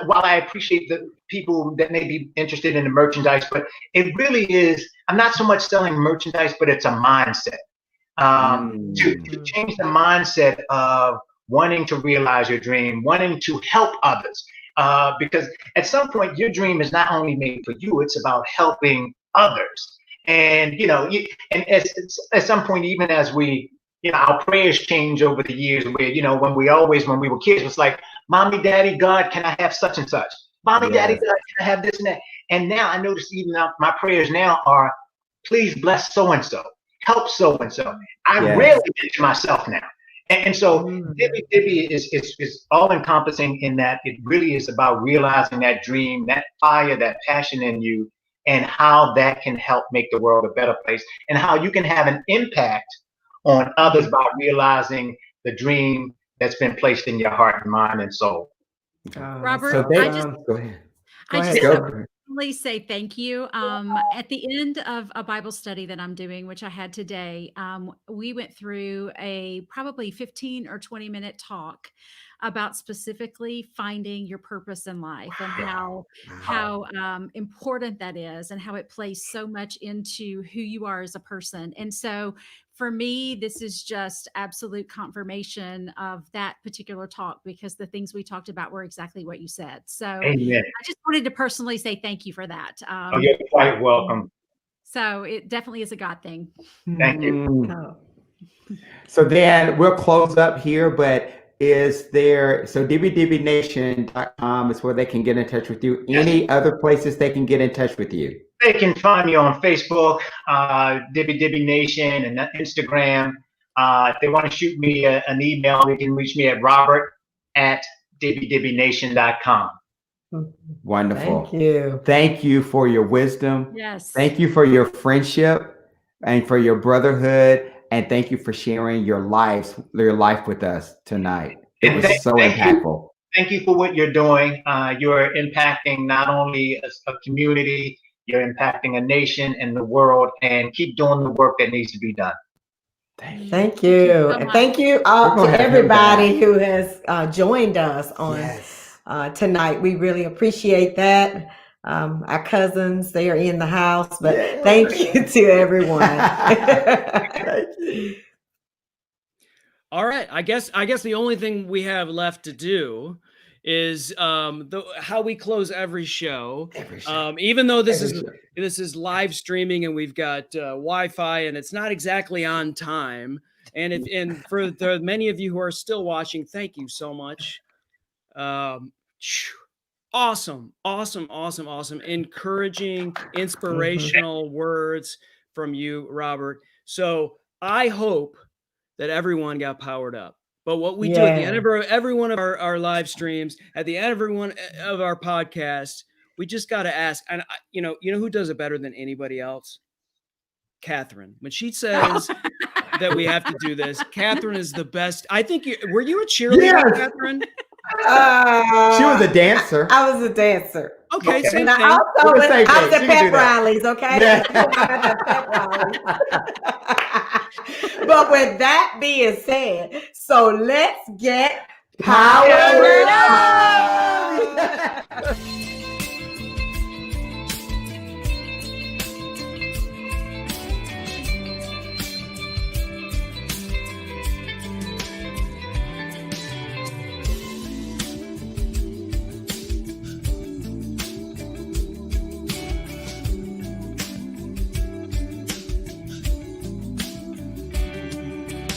S5: while I appreciate the people that may be interested in the merchandise, but it really is, I'm not so much selling merchandise, but it's a mindset. To change the mindset of wanting to realize your dream, wanting to help others. Because at some point, your dream is not only made for you, it's about helping others. And, and at some point, even as we, our prayers change over the years, where, when we were kids, it was like, Mommy, Daddy, God, can I have such and such? Mommy, Daddy, God, can I have this and that? And now I notice even now, my prayers now are, please bless so-and-so. help so and so. I
S2: Yes.
S5: rarely mention myself now. And so DiBi DiBi is all encompassing in that it really is about realizing that dream, that fire, that passion in you, and how that can help make the world a better place, and how you can have an impact on others by realizing the dream that's been placed in your heart and mind and soul.
S4: Robert,
S2: So
S4: I just
S2: go ahead.
S4: I
S3: ahead.
S4: just
S2: Go
S4: want
S2: for
S4: to
S2: it.
S4: personally say thank you. At the end of a Bible study that I'm doing, which I had today, we went through a probably 15 or 20-minute talk about specifically finding your purpose in life and how important that is and how it plays so much into who you are as a person. And so for me, this is just absolute confirmation of that particular talk, because the things we talked about were exactly what you said. So
S5: Amen.
S4: I just wanted to personally say thank you for that.
S5: Oh, you're quite welcome.
S4: So it definitely is a God thing.
S5: Thank you.
S3: Oh.
S2: So then we'll close up here, but is there, so DiBiDiBiNation.com is where they can get in touch with you. Any other places they can get in touch with you?
S5: They can find me on Facebook, DiBi DiBi Nation, and Instagram. If they want to shoot me an email, they can reach me at robert@DiBiDiBiNation.com.
S2: Wonderful.
S3: Thank you.
S2: Thank you for your wisdom.
S4: Yes.
S2: Thank you for your friendship and for your brotherhood. And thank you for sharing your life with us tonight. It was so impactful.
S5: Thank you for what you're doing. You're impacting not only a community, you're impacting a nation and the world, and keep doing the work that needs to be done.
S3: Thank you.
S4: so
S3: And
S4: much.
S3: thank you all
S2: We're gonna
S3: to
S2: have him
S3: everybody who has joined us on
S2: Yes.
S3: tonight. We really appreciate that. Our cousins, they are in the house, but
S2: Yeah.
S3: thank you to everyone.
S2: Thank you.
S1: All right. I guess the only thing we have left to do is how we close every show. Even though this is live streaming and we've got Wi-Fi and it's not exactly on time. And for the many of you who are still watching, thank you so much. Awesome. Encouraging, inspirational words from you, Robert. So I hope that everyone got powered up. But what we do at the end of every one of our live streams, at the end of every one of our podcasts, we just got to ask, and you know who does it better than anybody else? Catherine. When she says that we have to do this, Catherine is the best. I think were you a cheerleader, Catherine?
S2: She was a dancer.
S3: I was a dancer.
S1: Okay, same
S3: and
S1: thing.
S3: I also was at
S2: You can
S3: pep
S2: do that.
S3: rallies, okay?
S2: Yeah.
S3: But with that being said, so let's get
S2: Powered
S3: powered
S2: up.
S3: up.